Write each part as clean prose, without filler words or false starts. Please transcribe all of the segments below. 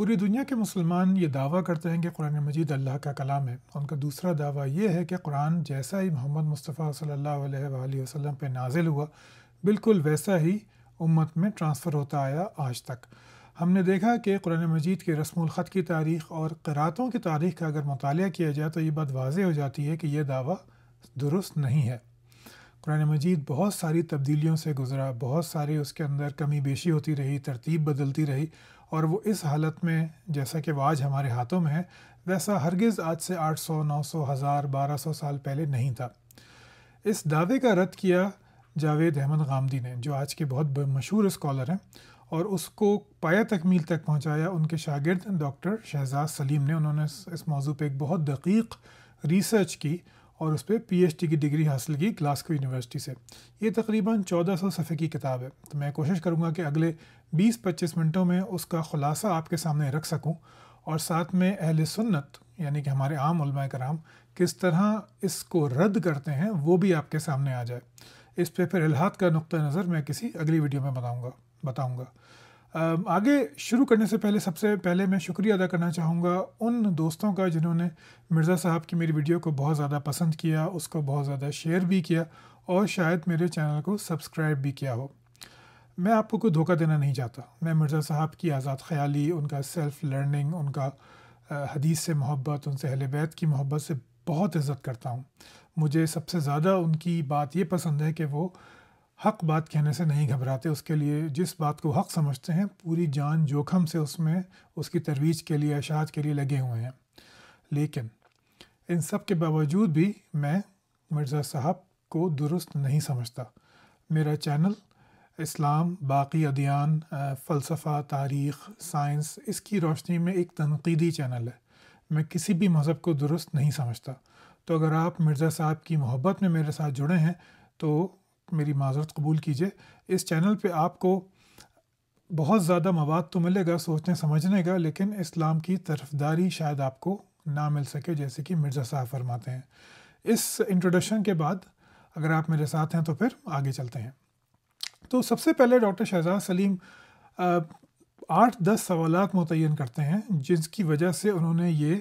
پوری دنیا کے مسلمان یہ دعویٰ کرتے ہیں کہ قرآن مجید اللہ کا کلام ہے۔ ان کا دوسرا دعویٰ یہ ہے کہ قرآن جیسا ہی محمد مصطفیٰ صلی اللہ علیہ وآلہ وسلم پہ نازل ہوا، بالکل ویسا ہی امت میں ٹرانسفر ہوتا آیا آج تک۔ ہم نے دیکھا کہ قرآن مجید کے رسم الخط کی تاریخ اور قراتوں کی تاریخ کا اگر مطالعہ کیا جائے تو یہ بات واضح ہو جاتی ہے کہ یہ دعویٰ درست نہیں ہے۔ قرآن مجید بہت ساری تبدیلیوں سے گزرا، بہت ساری اس کے اندر کمی بیشی ہوتی رہی، ترتیب بدلتی رہی، اور وہ اس حالت میں جیسا کہ وہ آج ہمارے ہاتھوں میں ہے ویسا ہرگز آج سے 800، 900، 1000، 1200 سال پہلے نہیں تھا۔ اس دعوے کا رد کیا جاوید احمد غامدی نے، جو آج کے بہت مشہور اسکالر ہیں، اور اس کو پایہ تکمیل تک پہنچایا ان کے شاگرد ڈاکٹر شہزاد سلیم نے۔ انہوں نے اس موضوع پہ ایک بہت دقیق ریسرچ کی اور اس پہ پی ایچ ڈی کی ڈگری حاصل کی گلاسکو یونیورسٹی سے۔ یہ تقریباً 1400 صفحے کی کتاب ہے، تو میں کوشش کروں گا کہ اگلے 20-25 منٹوں میں اس کا خلاصہ آپ کے سامنے رکھ سکوں، اور ساتھ میں اہل سنت یعنی کہ ہمارے عام علماء کرام کس طرح اس کو رد کرتے ہیں وہ بھی آپ کے سامنے آ جائے۔ اس پہ پھر الحاد کا نقطہ نظر میں کسی اگلی ویڈیو میں بتاؤں گا۔ آگے شروع کرنے سے پہلے سب سے پہلے میں شکریہ ادا کرنا چاہوں گا ان دوستوں کا جنہوں نے مرزا صاحب کی میری ویڈیو کو بہت زیادہ پسند کیا، اس کو بہت زیادہ شیئر بھی کیا، اور شاید میرے چینل کو سبسکرائب بھی کیا ہو۔ میں آپ کو کوئی دھوکہ دینا نہیں چاہتا۔ میں مرزا صاحب کی آزاد خیالی، ان کا سیلف لرننگ، ان کا حدیث سے محبت، ان سے اہل بیت کی محبت سے بہت عزت کرتا ہوں۔ مجھے سب سے زیادہ ان کی بات یہ پسند ہے کہ وہ حق بات کہنے سے نہیں گھبراتے، اس کے لیے جس بات کو حق سمجھتے ہیں پوری جان جوکھم سے اس کی ترویج کے لیے، اشاعت کے لیے لگے ہوئے ہیں۔ لیکن ان سب کے باوجود بھی میں مرزا صاحب کو درست نہیں سمجھتا۔ میرا چینل اسلام، باقی ادیان، فلسفہ، تاریخ، سائنس، اس کی روشنی میں ایک تنقیدی چینل ہے۔ میں کسی بھی مذہب کو درست نہیں سمجھتا۔ تو اگر آپ مرزا صاحب کی محبت میں میرے ساتھ جڑے ہیں تو میری معذرت قبول کیجئے۔ اس چینل پہ آپ کو بہت زیادہ مواد تو ملے گا سوچنے سمجھنے کا، لیکن اسلام کی طرفداری شاید آپ کو نہ مل سکے، جیسے کہ مرزا صاحب فرماتے ہیں۔ اس انٹروڈکشن کے بعد اگر آپ میرے ساتھ ہیں تو پھر آگے چلتے ہیں۔ تو سب سے پہلے ڈاکٹر شہزاد سلیم 8-10 سوالات متعین کرتے ہیں جس کی وجہ سے انہوں نے یہ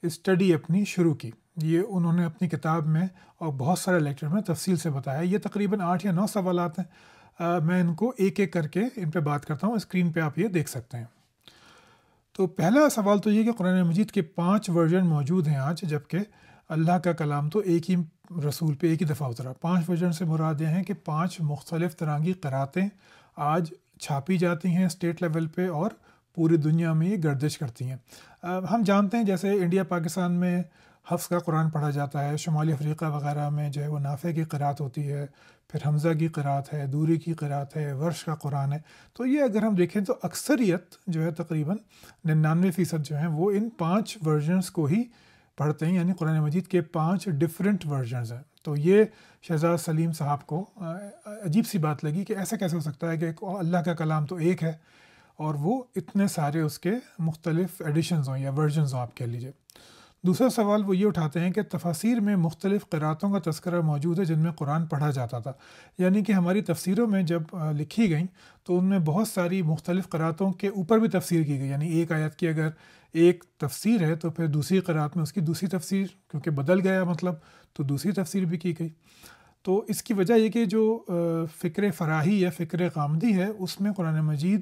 اسٹڈی اپنی شروع کی۔ یہ انہوں نے اپنی کتاب میں اور بہت سارے لیکچر میں تفصیل سے بتایا۔ یہ تقریباً 8 یا 9 سوالات ہیں۔ میں ان کو ایک ایک کر کے ان پہ بات کرتا ہوں۔ اسکرین پہ آپ یہ دیکھ سکتے ہیں۔ تو پہلا سوال تو یہ کہ قرآن مجید کے 5 ورژن موجود ہیں آج، جبکہ اللہ کا کلام تو ایک ہی رسول پہ ایک ہی دفعہ اترا۔ 5 ورژن سے مراد یہ ہیں کہ 5 مختلف طرح کی قراتیں آج چھاپی جاتی ہیں اسٹیٹ لیول پہ، اور پوری دنیا میں یہ گردش کرتی ہیں۔ ہم جانتے ہیں جیسے انڈیا پاکستان میں حفظ کا قرآن پڑھا جاتا ہے، شمالی افریقہ وغیرہ میں جو ہے وہ نافع کی قرات ہوتی ہے، پھر حمزہ کی قرات ہے، دوری کی قرات ہے، ورش کا قرآن ہے۔ تو یہ اگر ہم دیکھیں تو اکثریت جو ہے تقریباً 99% جو ہیں وہ ان 5 ورژنس کو ہی پڑھتے ہیں، یعنی قرآن مجید کے 5 ڈفرینٹ ورژنز ہیں۔ تو یہ شہزاد سلیم صاحب کو عجیب سی بات لگی کہ ایسا کیسے ہو سکتا ہے کہ اللہ کا کلام تو ایک ہے اور وہ اتنے سارے اس کے مختلف ایڈیشنز ہوں یا ورژنز ہوں، آپ کہہ لیجیے۔ دوسرا سوال وہ یہ اٹھاتے ہیں کہ تفاسیر میں مختلف قراتوں کا تذکرہ موجود ہے جن میں قرآن پڑھا جاتا تھا، یعنی کہ ہماری تفسیروں میں جب لکھی گئیں تو ان میں بہت ساری مختلف قراتوں کے اوپر بھی تفسیر کی گئی، یعنی ایک آیت کی اگر ایک تفسیر ہے تو پھر دوسری قرات میں اس کی دوسری تفسیر، کیونکہ بدل گیا مطلب، تو دوسری تفسیر بھی کی گئی۔ تو اس کی وجہ یہ کہ جو فکر فراہی یا فکر غامدی ہے اس میں قرآن مجید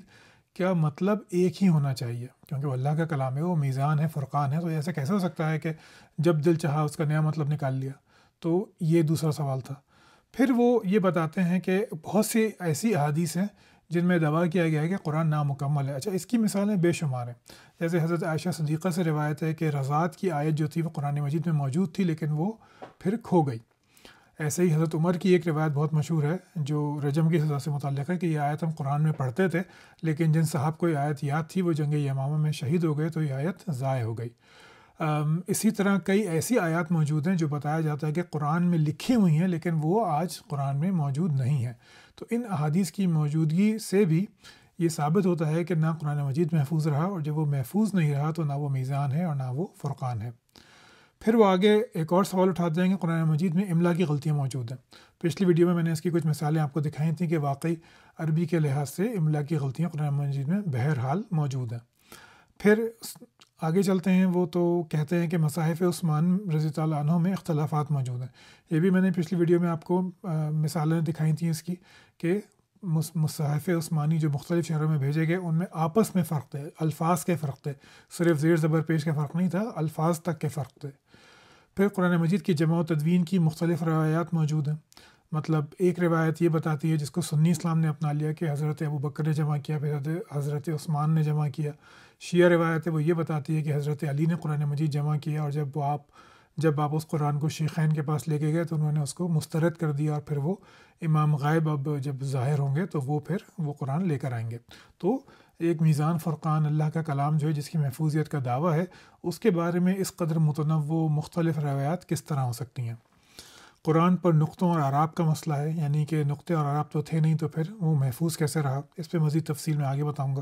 کیا مطلب ایک ہی ہونا چاہیے، کیونکہ وہ اللہ کا کلام ہے، وہ میزان ہے، فرقان ہے، تو ایسا کیسے ہو سکتا ہے کہ جب دل چاہا اس کا نیا مطلب نکال لیا۔ تو یہ دوسرا سوال تھا۔ پھر وہ یہ بتاتے ہیں کہ بہت سی ایسی احادیث ہیں جن میں دعویٰ کیا گیا ہے کہ قرآن نامکمل ہے۔ اچھا، اس کی مثالیں بے شمار ہیں۔ جیسے حضرت عائشہ صدیقہ سے روایت ہے کہ رضاعت کی آیت جو تھی وہ قرآن مجید میں موجود تھی لیکن وہ پھر کھو گئی۔ ایسے ہی حضرت عمر کی ایک روایت بہت مشہور ہے جو رجم کی سزا سے متعلق ہے کہ یہ آیت ہم قرآن میں پڑھتے تھے، لیکن جن صاحب کو یہ آیت یاد تھی وہ جنگ یمامہ میں شہید ہو گئے تو یہ آیت ضائع ہو گئی۔ اسی طرح کئی ایسی آیات موجود ہیں جو بتایا جاتا ہے کہ قرآن میں لکھی ہوئی ہیں لیکن وہ آج قرآن میں موجود نہیں ہیں۔ تو ان احادیث کی موجودگی سے بھی یہ ثابت ہوتا ہے کہ نہ قرآن مجید محفوظ رہا، اور جب وہ محفوظ نہیں رہا تو نہ وہ میزان ہے اور نہ وہ فرقان ہے۔ پھر وہ آگے ایک اور سوال اٹھاتے ہیں کہ قرآن مجید میں املا کی غلطیاں موجود ہیں۔ پچھلی ویڈیو میں نے اس کی کچھ مثالیں آپ کو دکھائی تھیں کہ واقعی عربی کے لحاظ سے املا کی غلطیاں قرآن مجید میں بہرحال موجود ہیں۔ پھر آگے چلتے ہیں، وہ تو کہتے ہیں کہ مصاحف عثمان رضی اللہ عنہ میں اختلافات موجود ہیں۔ یہ بھی میں نے پچھلی ویڈیو میں آپ کو مثالیں دکھائی تھیں اس کی، کہ مصحف عثمانی جو مختلف شہروں میں بھیجے گئے ان میں آپس میں فرق تھے، الفاظ کے فرق تھے، صرف زیر زبر پیش کے فرق نہیں تھا، الفاظ تک کے فرق تھے۔ پھر قرآن مجید کی جمع و تدوین کی مختلف روایات موجود ہیں۔ مطلب ایک روایت یہ بتاتی ہے، جس کو سنی اسلام نے اپنا لیا، کہ حضرت ابو بکر نے جمع کیا، پھر حضرت عثمان نے جمع کیا۔ شیعہ روایت ہے وہ یہ بتاتی ہے کہ حضرت علی نے قرآن مجید جمع کیا، اور جب آپ اس قرآن کو شیخین کے پاس لے کے گئے تو انہوں نے اس کو مسترد کر دیا، اور پھر وہ امام غائب اب جب ظاہر ہوں گے تو وہ پھر وہ قرآن لے کر آئیں گے۔ تو ایک میزان فرقان اللہ کا کلام جو ہے، جس کی محفوظیت کا دعویٰ ہے، اس کے بارے میں اس قدر متنوع مختلف روایات کس طرح ہو سکتی ہیں۔ قرآن پر نقطوں اور اعراب کا مسئلہ ہے، یعنی کہ نقطے اور اعراب تو تھے نہیں تو پھر وہ محفوظ کیسے رہا، اس پہ مزید تفصیل میں آگے بتاؤں گا۔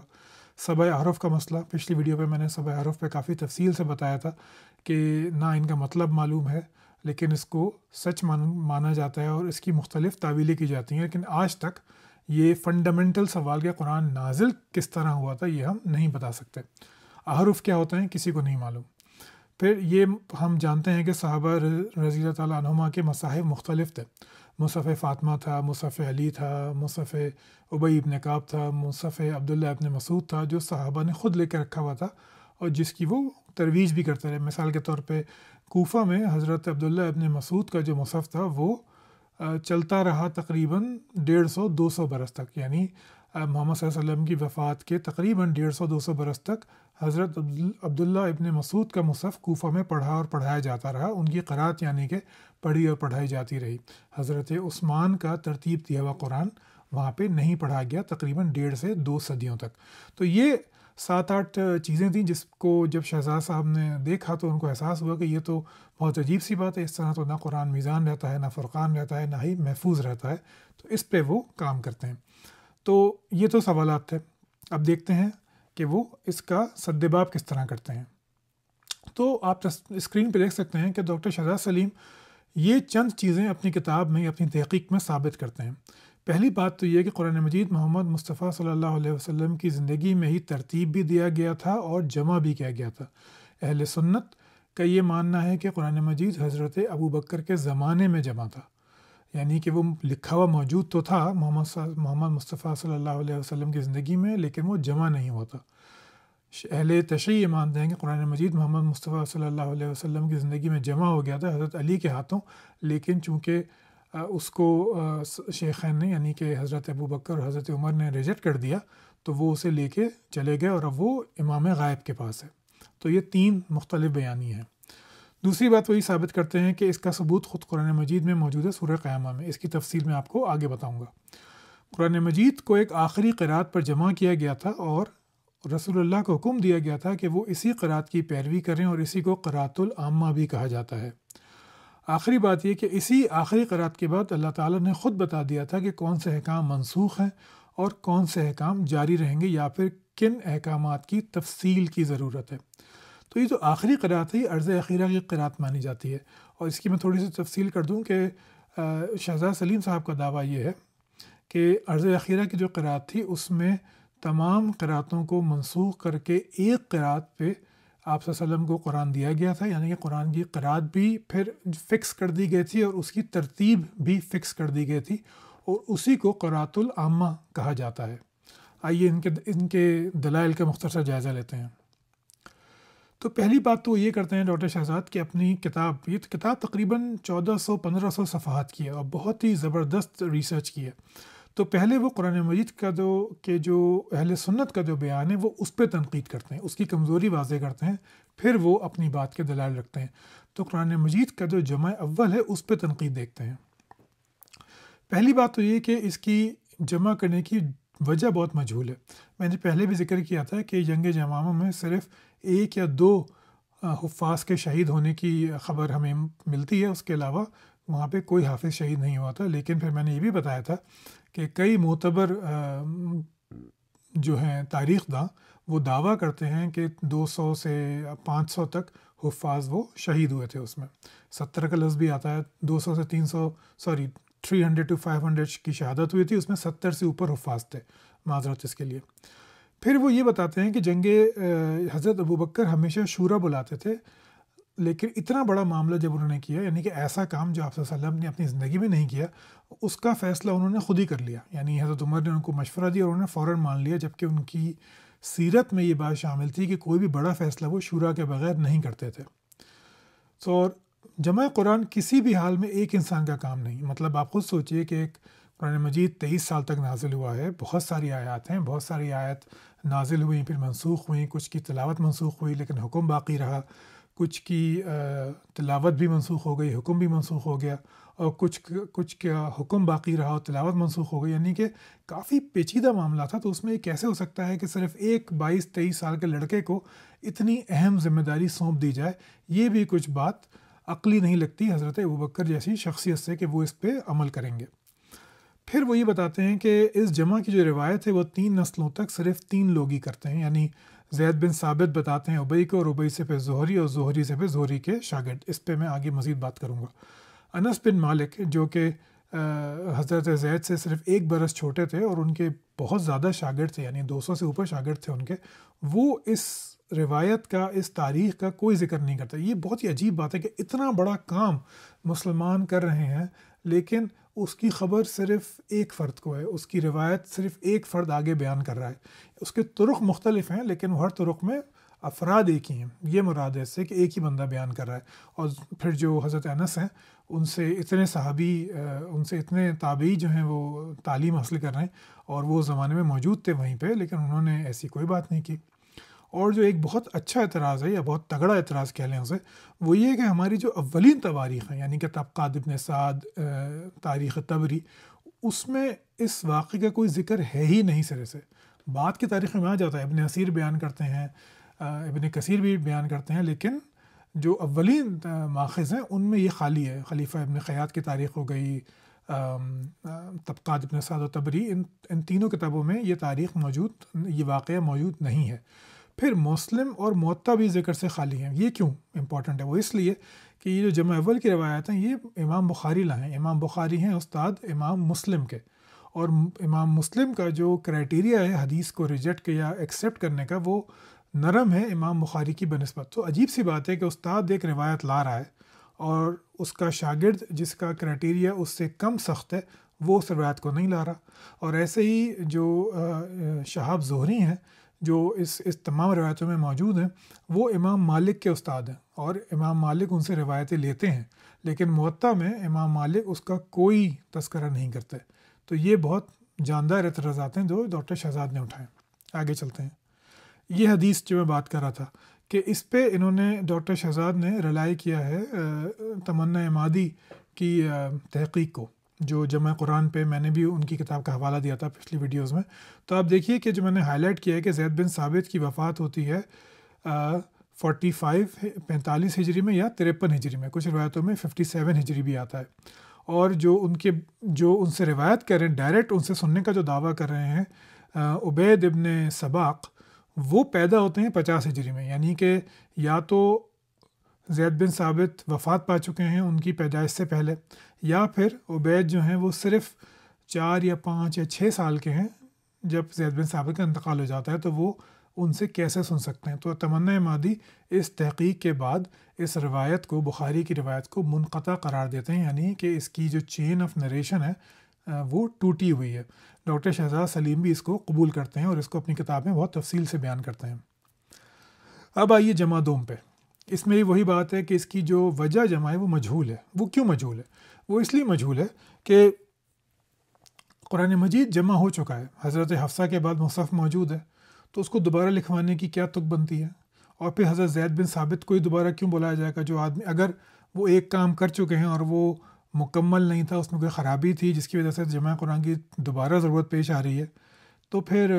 سبع احرف کا مسئلہ، پچھلی ویڈیو پہ میں نے سبع احرف پہ کافی تفصیل سے بتایا تھا کہ نہ ان کا مطلب معلوم ہے، لیکن اس کو سچ مانا جاتا ہے اور اس کی مختلف تعویلیں کی جاتی ہیں، لیکن آج تک یہ فنڈامنٹل سوال کہ قرآن نازل کس طرح ہوا تھا یہ ہم نہیں بتا سکتے۔ احرف کیا ہوتے ہیں کسی کو نہیں معلوم۔ پھر یہ ہم جانتے ہیں کہ صحابہ رضی اللہ تعالیٰ عنہما کے مصاحف مختلف تھے۔ مصحف فاطمہ تھا، مصحف علی تھا، مصحف ابی ابن کعب تھا، مصحف عبداللہ ابن مسعود تھا، جو صحابہ نے خود لے کے رکھا ہوا تھا اور جس کی وہ ترویج بھی کرتے رہے۔ مثال کے طور پہ کوفہ میں حضرت عبداللہ ابن مسعود کا جو مصحف تھا وہ چلتا رہا تقریباً 150-200 برس تک، یعنی محمد صلی اللہ علیہ وسلم کی وفات کے تقریباً 150-200 برس تک حضرت عبداللہ ابن مسعود کا مصحف کوفہ میں پڑھا اور پڑھایا جاتا رہا، ان کی قرأت یعنی کہ پڑھی اور پڑھائی جاتی رہی۔ حضرت عثمان کا ترتیب دیا ہوا قرآن وہاں پہ نہیں پڑھا گیا تقریباً 1.5 سے 2 صدیوں تک۔ تو یہ 7-8 چیزیں تھیں جس کو جب شہزاد صاحب نے دیکھا تو ان کو احساس ہوا کہ یہ تو بہت عجیب سی بات ہے، اس طرح تو نہ قرآن میزان رہتا ہے، نہ فرقان رہتا ہے، نہ ہی محفوظ رہتا ہے، تو اس پہ وہ کام کرتے ہیں۔ تو یہ تو سوالات تھے، اب دیکھتے ہیں کہ وہ اس کا سدباب کس طرح کرتے ہیں۔ تو آپ اسکرین پہ دیکھ سکتے ہیں کہ ڈاکٹر شہزاد سلیم یہ چند چیزیں اپنی کتاب میں، اپنی تحقیق میں ثابت کرتے ہیں۔ پہلی بات تو یہ کہ قرآن مجید محمد مصطفیٰ صلی اللہ علیہ وسلم کی زندگی میں ہی ترتیب بھی دیا گیا تھا اور جمع بھی کیا گیا تھا۔ اہل سنت کا یہ ماننا ہے کہ قرآن مجید حضرت ابو بکر کے زمانے میں جمع تھا، یعنی کہ وہ لکھا ہوا موجود تو تھا محمد مصطفیٰ صلی اللہ علیہ وسلم کی زندگی میں، لیکن وہ جمع نہیں ہوا تھا۔ اہل تشیع مانتے ہیں کہ قرآن مجید محمد مصطفیٰ صلی اللہ علیہ وسلم کی زندگی میں جمع ہو گیا تھا حضرت علی کے ہاتھوں، لیکن چونکہ اس کو شیخین نے یعنی کہ حضرت ابو بکر اور حضرت عمر نے ریجیکٹ کر دیا تو وہ اسے لے کے چلے گئے اور اب وہ امام غائب کے پاس ہے۔ تو یہ 3 مختلف بیانی ہیں۔ دوسری بات وہی ثابت کرتے ہیں کہ اس کا ثبوت خود قرآن مجید میں موجود ہے سورہ قیامہ میں، اس کی تفصیل میں آپ کو آگے بتاؤں گا۔ قرآن مجید کو ایک آخری قرأت پر جمع کیا گیا تھا اور رسول اللہ کو حکم دیا گیا تھا کہ وہ اسی قرأت کی پیروی کریں، اور اسی کو قرأت العامہ بھی کہا جاتا ہے۔ آخری بات یہ کہ اسی آخری قرأت کے بعد اللہ تعالیٰ نے خود بتا دیا تھا کہ کون سے احکام منسوخ ہیں اور کون سے احکام جاری رہیں گے، یا پھر کن احکامات کی تفصیل کی ضرورت ہے۔ تو یہ جو آخری قرأت ہے یہ عرض اخیرہ کی قرأت مانی جاتی ہے، اور اس کی میں تھوڑی سی تفصیل کر دوں کہ شہزاد سلیم صاحب کا دعویٰ یہ ہے کہ عرض اخیرہ کی جو قرأت تھی اس میں تمام قرأتوں کو منسوخ کر کے ایک قرأت پہ آپ صلی اللہ علیہ وسلم کو قرآن دیا گیا تھا، یعنی کہ قرآن کی قرأت بھی پھر فکس کر دی گئی تھی اور اس کی ترتیب بھی فکس کر دی گئی تھی، اور اسی کو قرأت العامہ کہا جاتا ہے۔ آئیے ان کے دلائل کا مختصر جائزہ لیتے ہیں۔ تو پہلی بات تو یہ کرتے ہیں ڈاکٹر شہزاد کہ اپنی کتاب، یہ کتاب تقریباً 1400-1500 صفحات کی ہے اور بہت ہی زبردست ریسرچ کی ہے۔ تو پہلے وہ قرآن مجید کا جو اہل سنت کا جو بیان ہے وہ اس پہ تنقید کرتے ہیں، اس کی کمزوری واضح کرتے ہیں، پھر وہ اپنی بات کے دلائل رکھتے ہیں۔ تو قرآن مجید کا جو جمع اول ہے اس پہ تنقید دیکھتے ہیں۔ پہلی بات تو یہ کہ اس کی جمع کرنے کی وجہ بہت مجہول ہے۔ میں نے پہلے بھی ذکر کیا تھا کہ جنگ یمامہ میں صرف 1 یا 2 حفاظ کے شہید ہونے کی خبر ہمیں ملتی ہے، اس کے علاوہ وہاں پہ کوئی حافظ شہید نہیں ہوا تھا۔ لیکن پھر میں نے یہ بھی بتایا تھا کہ کئی معتبر جو ہیں تاریخ داں وہ دعویٰ کرتے ہیں کہ 200 سے 500 تک حفاظ وہ شہید ہوئے تھے۔ اس میں 70 کا لفظ بھی آتا ہے، 200 سے 300 to 500 کی شہادت ہوئی تھی، اس میں 70 سے اوپر حفاظ تھے، معذرت اس کے لیے۔ پھر وہ یہ بتاتے ہیں کہ جنگ حضرت ابوبکر ہمیشہ شورا بلاتے تھے، لیکن اتنا بڑا معاملہ جب انہوں نے کیا، یعنی کہ ایسا کام جو آپ صلی اللہ علیہ وسلم نے اپنی زندگی میں نہیں کیا، اس کا فیصلہ انہوں نے خود ہی کر لیا. یعنی حضرت عمر نے ان کو مشورہ دیا اور انہوں نے فوراً مان لیا، جبکہ ان کی سیرت میں یہ بات شامل تھی کہ کوئی بھی بڑا فیصلہ وہ شورا کے بغیر نہیں کرتے تھے. اور جمع قرآن کسی بھی حال میں ایک انسان کا کام نہیں. مطلب آپ خود سوچئے کہ ایک قرآن مجید 23 سال تک نازل ہوا ہے، بہت ساری آیات ہیں، بہت ساری آیت نازل ہوئیں، پھر منسوخ ہوئیں، کچھ کی تلاوت منسوخ ہوئی لیکن حکم باقی رہا، کچھ کی تلاوت بھی منسوخ ہو گئی، حکم بھی منسوخ ہو گیا، اور کچھ کا حکم باقی رہا اور تلاوت منسوخ ہو گئی. یعنی کہ کافی پیچیدہ معاملہ تھا. تو اس میں یہ کیسے ہو سکتا ہے کہ صرف ایک 22-23 سال کے لڑکے کو اتنی اہم ذمہ داری سونپ دی جائے؟ یہ بھی کچھ بات عقلی نہیں لگتی حضرت ابوبکر جیسی شخصیت سے کہ وہ اس پہ عمل کریں گے. پھر وہ یہ بتاتے ہیں کہ اس جمع کی جو روایت ہے وہ 3 نسلوں تک صرف 3 لوگ ہی کرتے ہیں. یعنی زید بن ثابت بتاتے ہیں ابئی کو، اور ابئی سے پھر زہری، اور زہری سے پھر زہری کے شاگرد. اس پہ میں آگے مزید بات کروں گا. انس بن مالک جو کہ حضرت زید سے صرف 1 برس چھوٹے تھے اور ان کے بہت زیادہ شاگرد تھے، یعنی 200 سے اوپر شاگرد تھے ان کے، وہ اس روایت کا، اس تاریخ کا کوئی ذکر نہیں کرتا. یہ بہت ہی عجیب بات ہے کہ اتنا بڑا کام مسلمان کر رہے ہیں لیکن اس کی خبر صرف ایک فرد کو ہے، اس کی روایت صرف ایک فرد آگے بیان کر رہا ہے. اس کے طرق مختلف ہیں لیکن ہر طرق میں افراد ایک ہی ہیں. یہ مراد ہے اس سے کہ ایک ہی بندہ بیان کر رہا ہے. اور پھر جو حضرت انس ہیں، ان سے اتنے صحابی، ان سے اتنے تابعی جو ہیں وہ تعلیم حاصل کر رہے ہیں، اور وہ زمانے میں موجود تھے وہیں پہ، لیکن انہوں نے ایسی کوئی بات نہیں کی. اور جو ایک بہت اچھا اعتراض ہے یا بہت تگڑا اعتراض کہہ لیں اسے، وہ یہ ہے کہ ہماری جو اولین تواریخ ہیں، یعنی کہ طبقات ابن سعد، تاریخ طبری، اس میں اس واقعے کا کوئی ذکر ہے ہی نہیں سرے سے. بعد کی تاریخ میں آ جاتا ہے، ابن اسیر بیان کرتے ہیں، ابن کثیر بھی بیان کرتے ہیں، لیکن جو اولین ماخذ ہیں ان میں یہ خالی ہے. خلیفہ ابن خیاط کی تاریخ ہو گئی، طبقات ابن سعد و طبری، ان تینوں کتابوں میں یہ تاریخ موجود، یہ واقعہ موجود نہیں ہے. پھر مسلم اور موطا بھی ذکر سے خالی ہیں. یہ کیوں امپورٹنٹ ہے؟ وہ اس لیے کہ یہ جو جمع اول کی روایت ہیں یہ امام بخاری لائے ہیں. امام بخاری ہیں استاد امام مسلم کے، اور امام مسلم کا جو کرائٹیریا ہے حدیث کو ریجیکٹ یا ایکسیپٹ کرنے کا، وہ نرم ہے امام بخاری کی بنسبت. تو عجیب سی بات ہے کہ استاد ایک روایت لا رہا ہے اور اس کا شاگرد جس کا کرائٹیریا اس سے کم سخت ہے وہ اس روایت کو نہیں لا رہا. اور ایسے ہی جو شہاب زہری ہیں جو اس تمام روایتوں میں موجود ہیں، وہ امام مالک کے استاد ہیں، اور امام مالک ان سے روایتیں لیتے ہیں، لیکن موطا میں امام مالک اس کا کوئی تذکرہ نہیں کرتے. تو یہ بہت جاندار اعتراضات ہیں جو ڈاکٹر شہزاد نے اٹھائے. آگے چلتے ہیں. یہ حدیث جو میں بات کر رہا تھا کہ اس پہ انہوں نے، ڈاکٹر شہزاد نے رلائی کیا ہے تمنا عمادی کی تحقیق کو، جو جمع قرآن پہ میں نے بھی ان کی کتاب کا حوالہ دیا تھا پچھلی ویڈیوز میں. تو آپ دیکھیے کہ جو میں نے ہائی لائٹ کیا ہے کہ زید بن ثابت کی وفات ہوتی ہے 45 ہجری میں یا 53 ہجری میں، کچھ روایتوں میں 57 ہجری بھی آتا ہے. اور جو ان سے روایت کر رہے ہیں، ڈائریکٹ ان سے سننے کا جو دعویٰ کر رہے ہیں، عبید ابن سباق، وہ پیدا ہوتے ہیں 50 ہجری میں. یعنی کہ یا تو زید بن ثابت وفات پا چکے ہیں ان کی پیدائش سے پہلے، یا پھر عبید جو ہیں وہ صرف 4 یا 5 یا 6 سال کے ہیں جب زید بن ثابت کا انتقال ہو جاتا ہے. تو وہ ان سے کیسے سن سکتے ہیں؟ تو تمنا عمادی اس تحقیق کے بعد اس روایت کو، بخاری کی روایت کو منقطع قرار دیتے ہیں، یعنی کہ اس کی جو چین آف نریشن ہے وہ ٹوٹی ہوئی ہے. ڈاکٹر شہزاد سلیم بھی اس کو قبول کرتے ہیں اور اس کو اپنی کتاب میں بہت تفصیل سے بیان کرتے ہیں. اب آئیے جمع دوم پہ. اس میں وہی بات ہے کہ اس کی جو وجہ جمع ہے وہ مجہول ہے. وہ کیوں مجہول ہے؟ وہ اس لیے مجہول ہے کہ قرآن مجید جمع ہو چکا ہے، حضرت حفصہ کے بعد مصحف موجود ہے، تو اس کو دوبارہ لکھوانے کی کیا تک بنتی ہے؟ اور پھر حضرت زید بن ثابت کو ہی دوبارہ کیوں بلایا جائے گا؟ جو آدمی اگر وہ ایک کام کر چکے ہیں اور وہ مکمل نہیں تھا، اس میں کوئی خرابی تھی جس کی وجہ سے جمع قرآن کی دوبارہ ضرورت پیش آ رہی ہے، تو پھر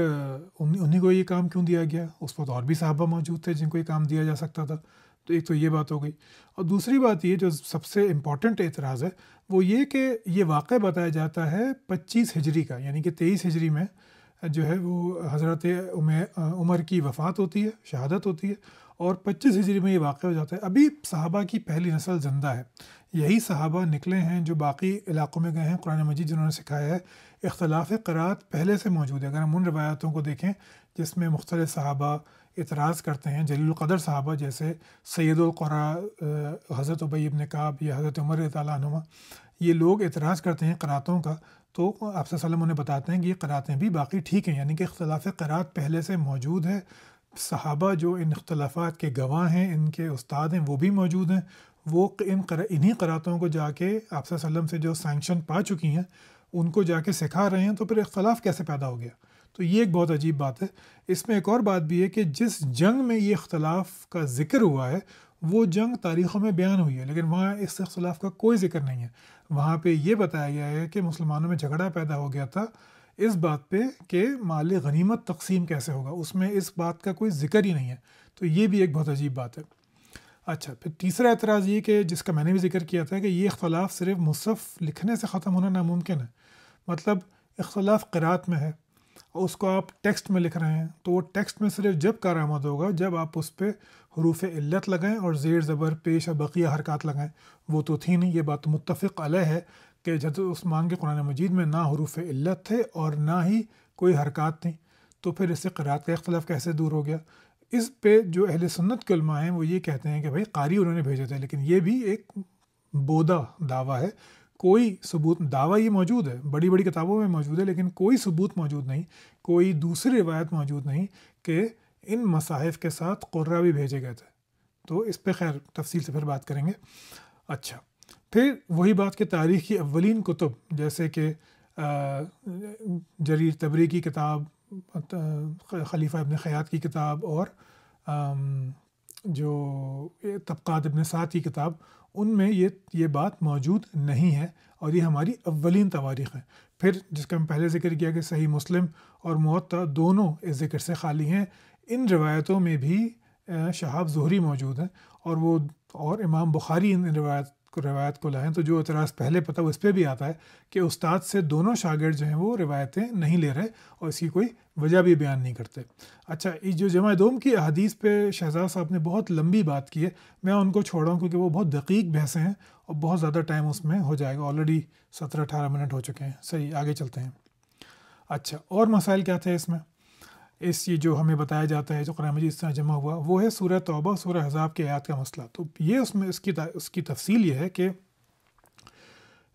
انہیں کو یہ کام کیوں دیا گیا؟ اس وقت اور بھی صحابہ موجود تھے جن کو یہ کام دیا جا سکتا تھا. تو ایک تو یہ بات ہو گئی. اور دوسری بات یہ جو سب سے امپورٹنٹ اعتراض ہے وہ یہ کہ یہ واقعہ بتایا جاتا ہے 25 ہجری کا، یعنی کہ 23 ہجری میں جو ہے وہ حضرت عمر کی وفات ہوتی ہے، شہادت ہوتی ہے، اور 25 ہجری میں یہ واقع ہو جاتا ہے۔ ابھی صحابہ کی پہلی نسل زندہ ہے، یہی صحابہ نکلے ہیں جو باقی علاقوں میں گئے ہیں، قرآن مجید جنہوں نے سکھایا ہے۔ اختلاف قرات پہلے سے موجود ہے، اگر ہم ان روایتوں کو دیکھیں جس میں مختلف صحابہ اعتراض کرتے ہیں، جلیل القدر صحابہ جیسے سید القراء حضرت ابی بن کعب یا حضرت عمر رضی اللہ عنہما، یہ لوگ اعتراض کرتے ہیں قراتوں کا، تو آپ صلی اللہ علیہ وسلم انہیں بتاتے ہیں کہ یہ قراتیں بھی باقی ٹھیک ہیں، یعنی کہ اختلاف قرات پہلے سے موجود ہے۔ صحابہ جو ان اختلافات کے گواہ ہیں، ان کے استاد ہیں، وہ بھی موجود ہیں، وہ انہی قراتوں کو جا کے آپ صلی اللہ علیہ وسلم سے جو سینکشن پا چکی ہیں ان کو جا کے سکھا رہے ہیں، تو پھر اختلاف کیسے پیدا ہو گیا؟ تو یہ ایک بہت عجیب بات ہے۔ اس میں ایک اور بات بھی ہے کہ جس جنگ میں یہ اختلاف کا ذکر ہوا ہے وہ جنگ تاریخوں میں بیان ہوئی ہے، لیکن وہاں اس اختلاف کا کوئی ذکر نہیں ہے۔ وہاں پہ یہ بتایا گیا ہے کہ مسلمانوں میں جھگڑا پیدا ہو گیا تھا اس بات پہ کہ مال غنیمت تقسیم کیسے ہوگا، اس میں اس بات کا کوئی ذکر ہی نہیں ہے۔ تو یہ بھی ایک بہت عجیب بات ہے۔ اچھا، پھر تیسرا اعتراض یہ کہ جس کا میں نے بھی ذکر کیا تھا کہ یہ اختلاف صرف مصحف لکھنے سے ختم ہونا ناممکن ہے، مطلب اختلاف قرات میں ہے اور اس کو آپ ٹیکسٹ میں لکھ رہے ہیں، تو وہ ٹیکسٹ میں صرف جب کارآمد ہوگا جب آپ اس پہ حروف علت لگائیں اور زیر زبر پیش اور بقیہ حرکات لگائیں۔ وہ تو تھی نہیں، یہ بات متفق علیہ ہے کہ حضرت عثمان کے قرآن مجید میں نہ حروف علت تھے اور نہ ہی کوئی حرکات تھیں، تو پھر اس سے قرات کا اختلاف کیسے دور ہو گیا؟ اس پہ جو اہل سنت کے علماء ہیں وہ یہ کہتے ہیں کہ بھائی قاری انہوں نے بھیجے تھے، لیکن یہ بھی ایک بودا دعویٰ ہے، کوئی ثبوت، دعویٰ یہ موجود ہے، بڑی بڑی کتابوں میں موجود ہے، لیکن کوئی ثبوت موجود نہیں، کوئی دوسری روایت موجود نہیں کہ ان مصاحف کے ساتھ قرہ بھی بھیجے گئے تھے۔ تو اس پہ خیر تفصیل سے پھر بات کریں گے۔ اچھا، پھر وہی بات کہ تاریخ کی اولین کتب جیسے کہ جریر طبری کی کتاب، خلیفہ ابن خیاط کی کتاب، اور جو طبقات ابن سعد کی کتاب، ان میں یہ بات موجود نہیں ہے، اور یہ ہماری اولین تواریخ ہیں۔ پھر جس کا ہم پہلے ذکر کیا کہ صحیح مسلم اور موطا دونوں اس ذکر سے خالی ہیں، ان روایتوں میں بھی شہاب زہری موجود ہیں، اور امام بخاری ان روایت کو لائیں، تو جو اعتراض پہلے پتہ وہ اس پہ بھی آتا ہے کہ استاد سے دونوں شاگرد جو ہیں وہ روایتیں نہیں لے رہے اور اس کی کوئی وجہ بھی بیان نہیں کرتے۔ اچھا، یہ جو جمع دوم کی احادیث پہ شہزاد صاحب نے بہت لمبی بات کی ہے، میں ان کو چھوڑا ہوں کیونکہ وہ بہت دقیق بحثیں ہیں اور بہت زیادہ ٹائم اس میں ہو جائے گا، آلریڈی 17-18 منٹ ہو چکے ہیں۔ صحیح، آگے چلتے ہیں۔ اچھا، اور مسائل کیا تھے اس میں؟ یہ جو ہمیں بتایا جاتا ہے جو قرآن مجید اس طرح جمع ہوا، وہ ہے سورہ توبہ، سورہ احزاب کے آیات کا مسئلہ۔ تو یہ اس کی تفصیل یہ ہے کہ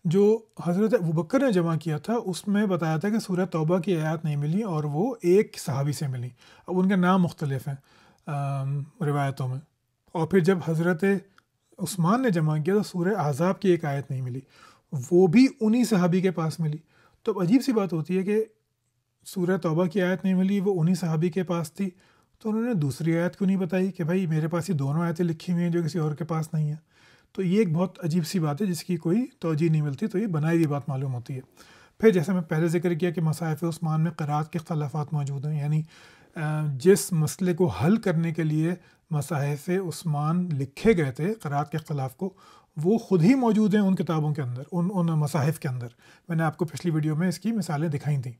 جو حضرت ابوبکر نے جمع کیا تھا اس میں بتایا تھا کہ سورہ توبہ کی آیات نہیں ملی اور وہ ایک صحابی سے ملی، اب ان کے نام مختلف ہیں روایتوں میں۔ اور پھر جب حضرت عثمان نے جمع کیا تو سورہ احزاب کی ایک آیت نہیں ملی، وہ بھی انہی صحابی کے پاس ملی۔ تو اب عجیب سی بات ہوتی ہے کہ سورہ توبہ کی آیت نہیں ملی، وہ انہی صحابی کے پاس تھی، تو انہوں نے دوسری آیت کیوں نہیں بتائی کہ بھائی میرے پاس یہ دونوں آیتیں لکھی ہوئی ہیں جو کسی اور کے پاس نہیں ہیں؟ تو یہ ایک بہت عجیب سی بات ہے جس کی کوئی توجہ نہیں ملتی، تو یہ بنائی ہوئی بات معلوم ہوتی ہے۔ پھر جیسے میں پہلے ذکر کیا کہ مصاحف عثمان میں قرات کے اختلافات موجود ہیں، یعنی جس مسئلے کو حل کرنے کے لیے مصاحف عثمان لکھے گئے تھے قرات کے اختلاف کو، وہ خود ہی موجود ہیں ان کتابوں کے اندر، ان مصاحف کے اندر۔ میں نے آپ کو پچھلی ویڈیو میں اس کی مثالیں دکھائی تھیں۔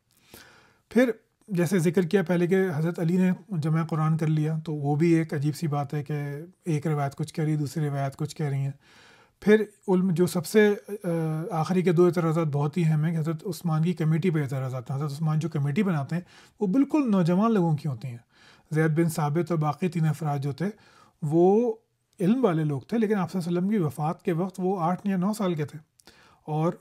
پھر جیسے ذکر کیا پہلے کہ حضرت علی نے جمع قرآن کر لیا، تو وہ بھی ایک عجیب سی بات ہے کہ ایک روایت کچھ کہہ رہی ہے، دوسری روایت کچھ کہہ رہی ہیں۔ پھر جو سب سے آخری کے 2 اعتراضات بہت ہی اہم ہیں کہ حضرت عثمان کی کمیٹی پہ اعتراضات ہیں۔ حضرت عثمان جو کمیٹی بناتے ہیں وہ بالکل نوجوان لوگوں کی ہوتی ہیں۔ زید بن ثابت اور باقی 3 افراد جو تھے وہ علم والے لوگ تھے، لیکن آپ صلی اللہ علیہ وسلم کی وفات کے وقت وہ 8 یا 9 سال کے تھے، اور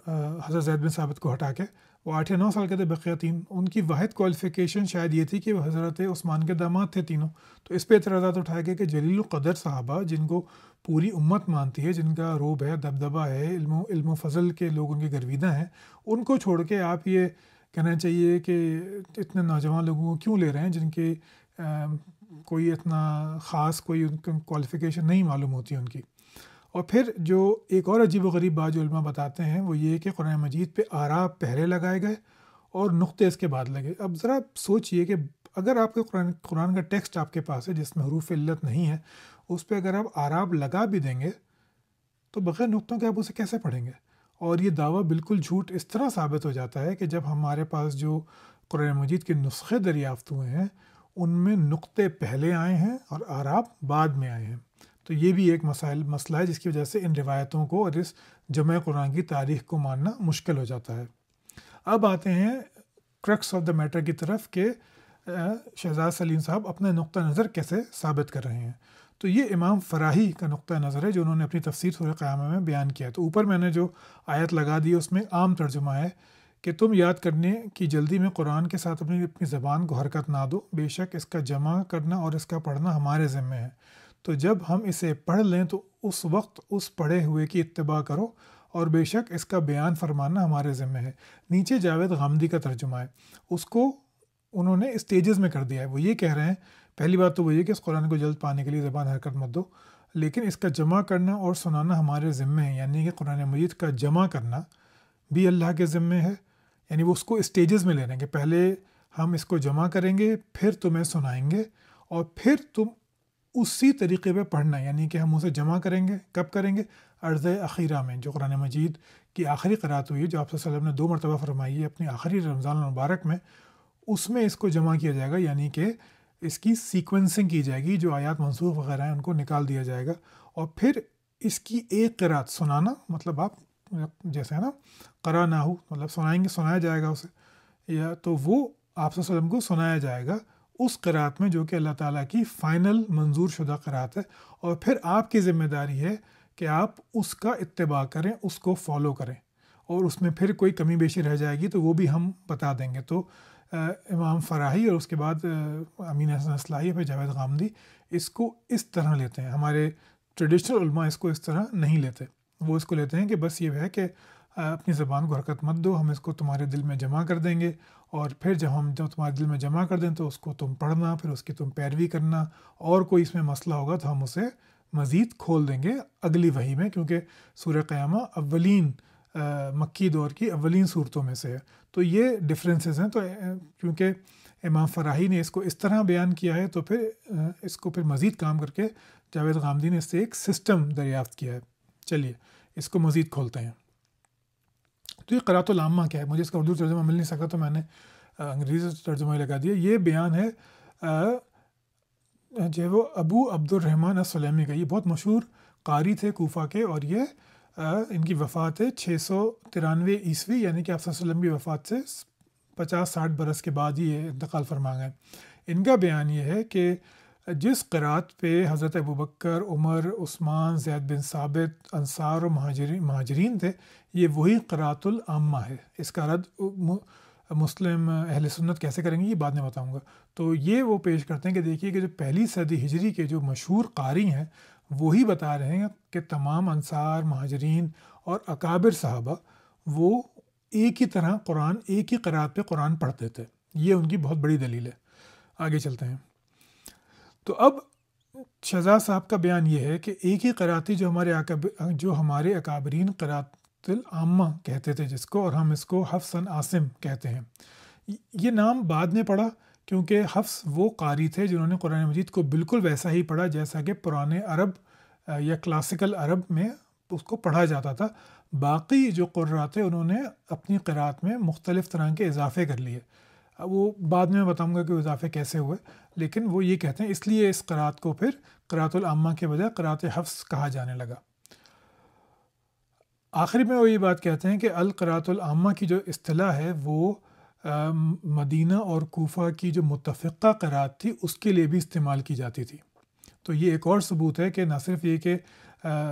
حضرت زید بن ثابت کو ہٹا کے وہ 8 یا 9 سال کے تھے، بقیہ 3۔ ان کی واحد کوالیفیکیشن شاید یہ تھی کہ وہ حضرت عثمان کے داماد تھے تینوں۔ تو اس پہ اعتراضات اٹھائے گئے کہ جلیل القدر صحابہ جن کو پوری امت مانتی ہے، جن کا روب ہے، دبدبہ ہے، علم و فضل کے لوگوں کے گرویدہ ہیں، ان کو چھوڑ کے آپ یہ کہنا چاہیے کہ اتنے نوجوان لوگوں کو کیوں لے رہے ہیں جن کے کوئی اتنا خاص کوئی ان کی کوالیفیکیشن نہیں معلوم ہوتی ان کی۔ اور پھر جو ایک اور عجیب و غریب بات جو علماء بتاتے ہیں وہ یہ کہ قرآن مجید پہ آراء پہلے لگائے گئے اور نقطے اس کے بعد لگے۔ اب ذرا سوچئے کہ اگر آپ کے قرآن کا ٹیکسٹ آپ کے پاس ہے جس میں حروف علت نہیں ہے، اس پہ اگر آپ آراء لگا بھی دیں گے تو بغیر نقطوں کے آپ اسے کیسے پڑھیں گے؟ اور یہ دعویٰ بالکل جھوٹ اس طرح ثابت ہو جاتا ہے کہ جب ہمارے پاس جو قرآن مجید کے نسخے دریافت ہوئے ہیں ان میں نقطے پہلے آئے ہیں اور اعراب بعد میں آئے ہیں. تو یہ بھی ایک مسئلہ ہے جس کی وجہ سے ان روایتوں کو اور اس جمع قرآن کی تاریخ کو ماننا مشکل ہو جاتا ہے. اب آتے ہیں کرکس آف دا میٹر کی طرف کہ شہزاد سلیم صاحب اپنا نقطہ نظر کیسے ثابت کر رہے ہیں. تو یہ امام فراہی کا نقطہ نظر ہے جو انہوں نے اپنی تفسیر سورہ قیامہ میں بیان کیا ہے. تو اوپر میں نے جو آیت لگا دی اس میں عام ترجمہ ہے کہ تم یاد کرنے کی جلدی میں قرآن کے ساتھ اپنی زبان کو حرکت نہ دو، بے شک اس کا جمع کرنا اور اس کا پڑھنا ہمارے ذمہ ہے. تو جب ہم اسے پڑھ لیں تو اس وقت اس پڑھے ہوئے کی اتباع کرو اور بے شک اس کا بیان فرمانا ہمارے ذمہ ہے. نیچے جاوید غامدی کا ترجمہ ہے، اس کو انہوں نے اسٹیجز میں کر دیا ہے. وہ یہ کہہ رہے ہیں پہلی بات تو وہ یہ کہ اس قرآن کو جلد پانے کے لیے زبان حرکت مت دو، لیکن اس کا جمع کرنا اور سنانا ہمارے ذمہ ہے، یعنی کہ قرآن مجید کا جمع کرنا بھی اللہ کے ذمہ ہے. یعنی وہ اس کو اسٹیجز میں لے رہے ہیں کہ پہلے ہم اس کو جمع کریں گے، پھر تمہیں سنائیں گے، اور پھر تم اسی طریقے پہ پڑھنا ہے. یعنی کہ ہم اسے جمع کریں گے، کب کریں گے؟ عرض اخیرہ میں، جو قرآن مجید کی آخری قرأت ہوئی ہے، جو آپ صلی اللہ علیہ وسلم نے 2 مرتبہ فرمائی ہے اپنی آخری رمضان المبارک میں، اس میں اس کو جمع کیا جائے گا. یعنی کہ اس کی سیکوینسنگ کی جائے گی، جو آیات منسوخ وغیرہ ہیں ان کو نکال دیا جائے گا، اور پھر اس کی ایک قرأت سنانا، مطلب آپ جیسے ہے نا قرأ نہ ہو، مطلب سنائیں گے، سنایا جائے گا اسے، یا تو وہ آپ صلی اللہ علیہ وسلم کو سنایا جائے گا اس قرأت میں جو کہ اللہ تعالیٰ کی فائنل منظور شدہ قرأت ہے. اور پھر آپ کی ذمہ داری ہے کہ آپ اس کا اتباع کریں، اس کو فالو کریں، اور اس میں پھر کوئی کمی بیشی رہ جائے گی تو وہ بھی ہم بتا دیں گے. تو امام فراہی اور اس کے بعد امین حسن اصلاحی پھر جاوید غامدی اس کو اس طرح لیتے ہیں. ہمارے ٹریڈیشنل علماء اس کو اس طرح نہیں لیتے. وہ اس کو لیتے ہیں کہ بس یہ ہے کہ اپنی زبان کو حرکت مت دو، ہم اس کو تمہارے دل میں جمع کر دیں گے، اور پھر جب تمہارے دل میں جمع کر دیں تو اس کو تم پڑھنا، پھر اس کی تم پیروی کرنا، اور کوئی اس میں مسئلہ ہوگا تو ہم اسے مزید کھول دیں گے اگلی وحی میں، کیونکہ سورہ قیامہ اولین مکی دور کی اولین صورتوں میں سے ہے. تو یہ ڈفرینسز ہیں. تو کیونکہ امام فراہی نے اس کو اس طرح بیان کیا ہے تو پھر اس کو پھر مزید کام کر کے جاوید غامدی نے اس سے ایک سسٹم دریافت کیا ہے. چلیے اس کو مزید کھولتے ہیں. تو یہ قرأت العامہ کیا ہے؟ مجھے اس کا اردو ترجمہ مل نہیں سکا تو میں نے انگریزی ترجمہ لگا دیا. یہ بیان ہے جو وہ ابو عبد الرحمن السلیمی کا. یہ بہت مشہور قاری تھے کوفہ کے، اور یہ ان کی وفات ہے 693 عیسوی، یعنی کہ آپ صلی اللہ علیہ وسلم کی وفات سے 50-60 برس کے بعد ہی یہ انتقال فرما گئے. ان کا بیان یہ ہے کہ جس قرأت پہ حضرت ابوبکر، عمر، عثمان، زید بن ثابت، انصار و مہاجرین تھے، یہ وہی قرأت العامہ ہے. اس کا رد مسلم اہل سنت کیسے کریں گے یہ بعد میں بتاؤں گا. تو یہ وہ پیش کرتے ہیں کہ دیکھیے کہ جو پہلی صدی ہجری کے جو مشہور قاری ہیں وہی بتا رہے ہیں کہ تمام انصار، مہاجرین اور اکابر صحابہ وہ ایک ہی طرح قرآن، ایک ہی قرأت پہ قرآن پڑھتے تھے. یہ ان کی بہت بڑی دلیل ہے. آگے چلتے ہیں. تو اب شہزاد صاحب کا بیان یہ ہے کہ ایک ہی قرأتی جو ہمارے اکابرین قرأت العامہ کہتے تھے جس کو، اور ہم اس کو حفص عاصم کہتے ہیں. یہ نام بعد میں پڑا کیونکہ حفص وہ قاری تھے جنہوں نے قرآن مجید کو بالکل ویسا ہی پڑھا جیسا کہ پرانے عرب یا کلاسیکل عرب میں اس کو پڑھا جاتا تھا. باقی جو قراء تھے انہوں نے اپنی قرأت میں مختلف طرح کے اضافے کر لیے. وہ بعد میں بتاؤں گا کہ وہ اضافے کیسے ہوئے، لیکن وہ یہ کہتے ہیں اس لیے اس قرأت کو پھر قرأت العامہ کے بجائے قرأت حفص کہا جانے لگا. آخر میں وہ یہ بات کہتے ہیں کہ القرأت العامہ کی جو اصطلاح ہے وہ مدینہ اور کوفہ کی جو متفقہ قرأت تھی اس کے لیے بھی استعمال کی جاتی تھی. تو یہ ایک اور ثبوت ہے کہ نہ صرف یہ کہ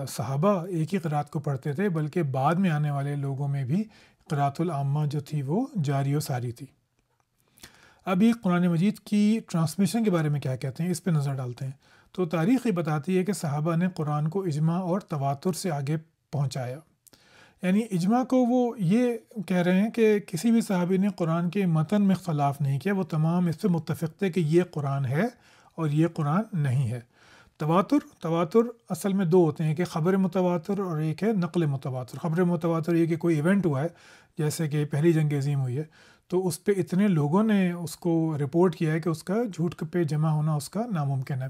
صحابہ ایک ہی قرأت کو پڑھتے تھے، بلکہ بعد میں آنے والے لوگوں میں بھی قرأت العامہ جو تھی وہ جاری و ساری تھی. اب یہ قرآن مجید کی ٹرانسمیشن کے بارے میں کیا کہتے ہیں اس پہ نظر ڈالتے ہیں. تو تاریخ یہ بتاتی ہے کہ صحابہ نے قرآن کو اجماع اور تواتر سے آگے پہنچایا. یعنی اجماع کو وہ یہ کہہ رہے ہیں کہ کسی بھی صحابی نے قرآن کے متن میں اختلاف نہیں کیا، وہ تمام اس پہ متفق تھے کہ یہ قرآن ہے اور یہ قرآن نہیں ہے. تواتر اصل میں 2 ہوتے ہیں کہ خبر متواتر اور ایک ہے نقل متواتر. خبر متواتر یہ کہ کوئی ایونٹ ہوا ہے، جیسے کہ پہلی جنگ عظیم ہوئی ہے، تو اس پہ اتنے لوگوں نے اس کو رپورٹ کیا ہے کہ اس کا جھوٹ پہ جمع ہونا اس کا ناممکن ہے.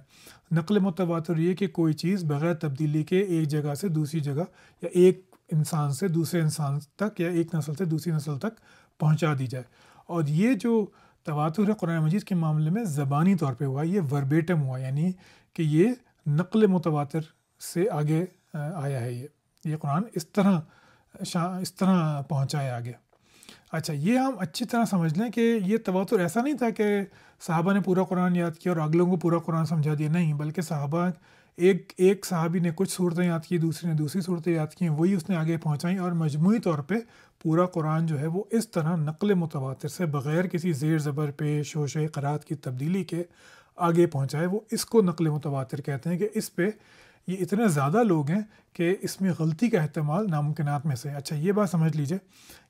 نقل متواتر یہ کہ کوئی چیز بغیر تبدیلی کے ایک جگہ سے دوسری جگہ یا ایک انسان سے دوسرے انسان تک یا ایک نسل سے دوسری نسل تک پہنچا دی جائے. اور یہ جو تواتر ہے قرآن مجید کے معاملے میں زبانی طور پہ ہوا، یہ وربیٹم ہوا، یعنی کہ یہ نقل متواتر سے آگے آیا ہے، یہ قرآن اس طرح پہنچا ہے آگے۔ اچھا، یہ ہم اچھی طرح سمجھ لیں کہ یہ تواتر ایسا نہیں تھا کہ صحابہ نے پورا قرآن یاد کیا اور اگلوں کو پورا قرآن سمجھا دیا، نہیں، بلکہ صحابہ ایک صحابی نے کچھ صورتیں یاد کی، دوسری نے دوسری صورتیں یاد کی، وہی اس نے آگے پہنچائیں، اور مجموعی طور پہ پورا قرآن جو ہے وہ اس طرح نقل متواتر سے بغیر کسی زیر زبر پیش و شے قرات کی تبدیلی کے آگے پہنچائے، وہ اس کو نقل متواتر کہتے ہیں کہ اس پہ یہ اتنے زیادہ لوگ ہیں کہ اس میں غلطی کا احتمال ناممکنات میں سے۔ اچھا، یہ بات سمجھ لیجئے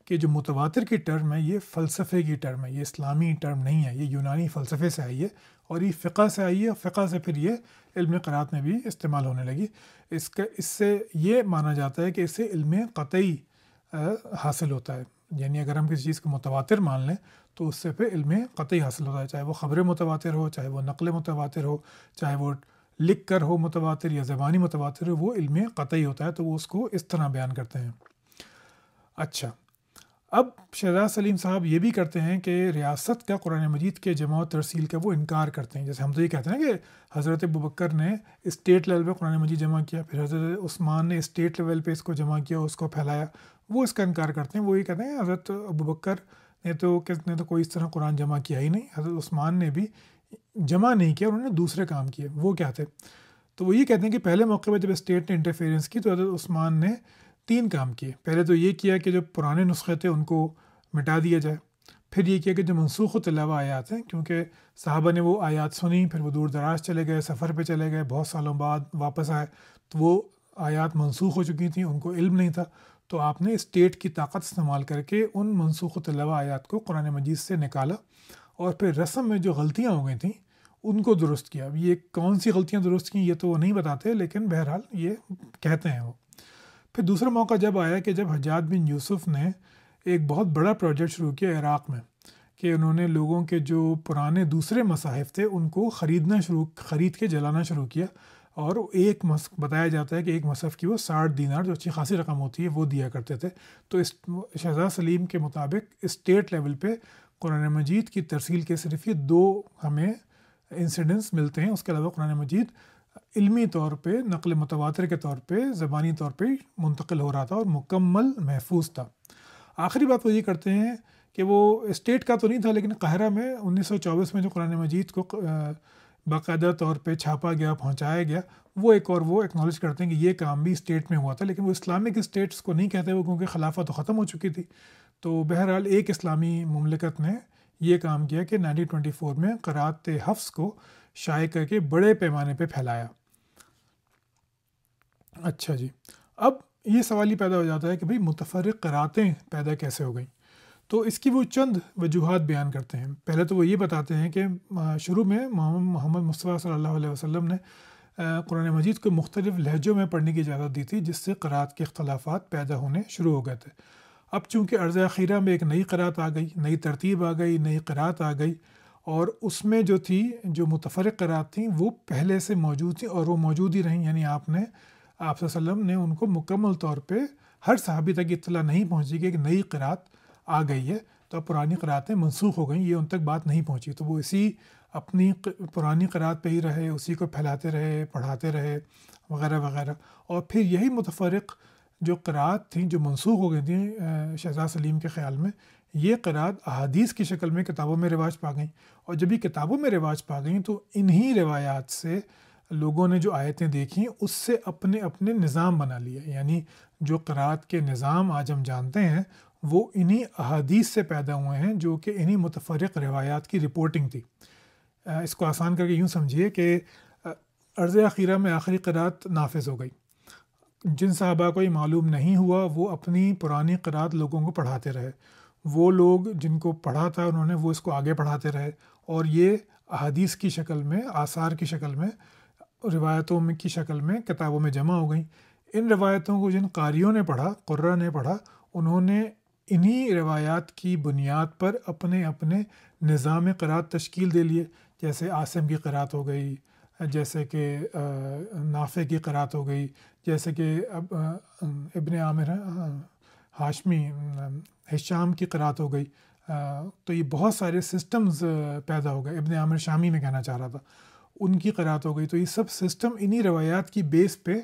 کہ جو متواتر کی ٹرم ہے یہ فلسفے کی ٹرم ہے، یہ اسلامی ٹرم نہیں ہے، یہ یونانی فلسفے سے آئی ہے اور یہ فقہ سے آئی ہے، اور فقہ سے پھر یہ علم قرات میں بھی استعمال ہونے لگی۔ اس سے یہ مانا جاتا ہے کہ اس سے علم قطعی حاصل ہوتا ہے، یعنی اگر ہم کسی چیز کو متواتر مان لیں تو اس سے پھر علم قطعی حاصل ہوتا ہے، چاہے وہ خبر متواتر ہو، چاہے وہ نقل متواتر ہو، چاہے وہ لکھ کر ہو متواتر یا زبانی متواتر ہو، وہ علم قطعی ہوتا ہے، تو وہ اس کو اس طرح بیان کرتے ہیں۔ اچھا، اب شہزاد سلیم صاحب یہ بھی کرتے ہیں کہ ریاست کا قرآن مجید کے جمع و ترسیل کا وہ انکار کرتے ہیں، جیسے ہم تو یہ کہتے ہیں کہ حضرت ابوبکر نے اسٹیٹ لیول پہ قرآن مجید جمع کیا، پھر حضرت عثمان نے اسٹیٹ لیول پہ اس کو جمع کیا، اس کو پھیلایا، وہ اس کا انکار کرتے ہیں۔ وہ یہ کہتے ہیں حضرت ابوبکر نے تو کوئی اس طرح قرآن جمع کیا ہی نہیں، حضرت عثمان نے بھی جمع نہیں کیا، انہوں نے دوسرے کام کیے۔ وہ کیا تھے؟ تو وہ یہ کہتے ہیں کہ پہلے موقع پہ جب اسٹیٹ نے انٹرفیئرنس کی تو حضرت عثمان نے 3 کام کیے۔ پہلے تو یہ کیا کہ جو پرانے نسخے تھے ان کو مٹا دیا جائے، پھر یہ کیا کہ جو منسوخ و تلاوہ آیات ہیں، کیونکہ صحابہ نے وہ آیات سنی، پھر وہ دور دراز چلے گئے، سفر پہ چلے گئے، بہت سالوں بعد واپس آئے تو وہ آیات منسوخ ہو چکی تھیں، ان کو علم نہیں تھا، تو آپ نے اسٹیٹ کی طاقت استعمال کر کے ان منسوخ و تلاوہ آیات کو قرآن مجید سے نکالا، اور پھر رسم میں جو غلطیاں ہو گئی تھیں ان کو درست کیا۔ اب یہ کون سی غلطیاں درست کیں یہ تو وہ نہیں بتاتے، لیکن بہرحال یہ کہتے ہیں وہ۔ پھر دوسرا موقع جب آیا کہ جب حجاج بن یوسف نے ایک بہت بڑا پروجیکٹ شروع کیا عراق میں، کہ انہوں نے لوگوں کے جو پرانے دوسرے مصاحف تھے ان کو خرید کے جلانا شروع کیا، اور بتایا جاتا ہے کہ ایک مصحف کی وہ 60 دینار، جو اچھی خاصی رقم ہوتی ہے، وہ دیا کرتے تھے۔ تو اس شہزاد سلیم کے مطابق اسٹیٹ لیول پہ قرآن مجید کی ترسیل کے صرف یہ 2 ہمیں انسیڈنٹس ملتے ہیں، اس کے علاوہ قرآن مجید علمی طور پہ نقل متواتر کے طور پہ زبانی طور پہ منتقل ہو رہا تھا اور مکمل محفوظ تھا۔ آخری بات وہ یہ کرتے ہیں کہ وہ اسٹیٹ کا تو نہیں تھا، لیکن قاہرہ میں 1924 میں جو قرآن مجید کو باقاعدہ طور پہ چھاپا گیا، پہنچایا گیا، وہ ایکنالج کرتے ہیں کہ یہ کام بھی اسٹیٹ میں ہوا تھا، لیکن وہ اسلامک اسٹیٹس کو نہیں کہتے وہ، کیونکہ خلافت تو ختم ہو چکی تھی۔ تو بہرحال ایک اسلامی مملکت نے یہ کام کیا کہ 1924 میں قرات حفظ کو شائع کر کے بڑے پیمانے پہ پھیلایا۔ اچھا جی، اب یہ سوال ہی پیدا ہو جاتا ہے کہ بھئی متفرق قراتیں پیدا کیسے ہو گئیں؟ تو اس کی وہ چند وجوہات بیان کرتے ہیں۔ پہلے تو وہ یہ بتاتے ہیں کہ شروع میں محمد مصطفیٰ صلی اللہ علیہ وسلم نے قرآن مجید کو مختلف لہجوں میں پڑھنے کی اجازت دی تھی، جس سے قرات کے اختلافات پیدا ہونے شروع ہو گئے تھے۔ اب چونکہ عرض اخیرہ میں ایک نئی قرات آ گئی، نئی ترتیب آ گئی، نئی قرات آ گئی، اور اس میں جو متفرق قرات تھیں وہ پہلے سے موجود تھیں اور وہ موجود ہی رہیں، یعنی آپ صلی اللہ علیہ وسلم نے ان کو مکمل طور پہ ہر صحابی تک اطلاع نہیں پہنچی کہ ایک نئی قرات آ گئی ہے، تو اب پرانی قراتیں منسوخ ہو گئیں، یہ ان تک بات نہیں پہنچی، تو وہ اسی اپنی پرانی قرات پہ ہی رہے، اسی کو پھیلاتے رہے، پڑھاتے رہے وغیرہ وغیرہ، اور پھر یہی متفرق جو قرات تھیں جو منسوخ ہو گئی تھیں شہزاد سلیم کے خیال میں، یہ قرات احادیث کی شکل میں کتابوں میں رواج پا گئیں، اور جب یہ کتابوں میں رواج پا گئیں تو انہی روایات سے لوگوں نے جو آیتیں دیکھیں اس سے اپنے اپنے نظام بنا لیے، یعنی جو قرات کے نظام آج ہم جانتے ہیں وہ انہی احادیث سے پیدا ہوئے ہیں، جو کہ انہی متفرق روایات کی رپورٹنگ تھی۔ اس کو آسان کر کے یوں سمجھیے کہ عرض اخیرہ میں آخری قرات نافذ ہو گئی، جن صحابہ کو یہ معلوم نہیں ہوا وہ اپنی پرانی قرات لوگوں کو پڑھاتے رہے، وہ لوگ جن کو پڑھا تھا انہوں نے وہ اس کو آگے پڑھاتے رہے، اور یہ احادیث کی شکل میں، آثار کی شکل میں، روایتوں کی شکل میں کتابوں میں جمع ہو گئیں۔ ان روایتوں کو جن قاریوں نے پڑھا، قراء نے پڑھا، انہوں نے انہی روایات کی بنیاد پر اپنے اپنے نظام قرات تشکیل دے لیے، جیسے عاصم کی قرات ہو گئی، جیسے کہ نافع کی قرات ہو گئی، جیسے کہ ابن عامر ہاشمی ہشام کی قرات ہو گئی، تو یہ بہت سارے سسٹمز پیدا ہو گئے. ابن عامر شامی میں کہنا چاہ رہا تھا, ان کی قرأت ہو گئی. تو یہ سب سسٹم انہی روایات کی بیس پہ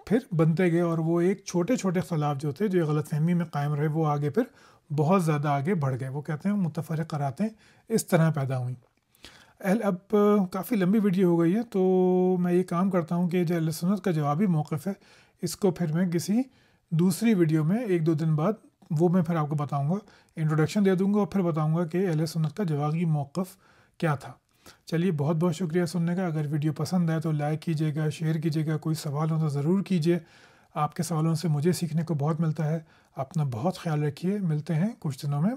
پھر بنتے گئے, اور وہ ایک چھوٹے چھوٹے اختلاف جو تھے جو غلط فہمی میں قائم رہے, وہ آگے پھر بہت زیادہ آگے بڑھ گئے. وہ کہتے ہیں متفرق قرأتیں اس طرح پیدا ہوئیں. اب کافی لمبی ویڈیو ہو گئی ہے, تو میں یہ کام کرتا ہوں کہ جو اہل سنت کا جوابی موقف ہے اس کو پھر میں کسی دوسری ویڈیو میں 1-2 دن بعد وہ میں پھر آپ کو بتاؤں گا, انٹروڈکشن دے دوں گا اور پھر بتاؤں گا کہ اہل سنت کا جوابی موقف کیا تھا. چلیے, بہت بہت شکریہ سننے کا. اگر ویڈیو پسند آئے تو لائک کیجیے گا, شیئر کیجیے گا. کوئی سوال ہو تو ضرور کیجیے, آپ کے سوالوں سے مجھے سیکھنے کو بہت ملتا ہے. اپنا بہت خیال رکھیے, ملتے ہیں کچھ دنوں میں.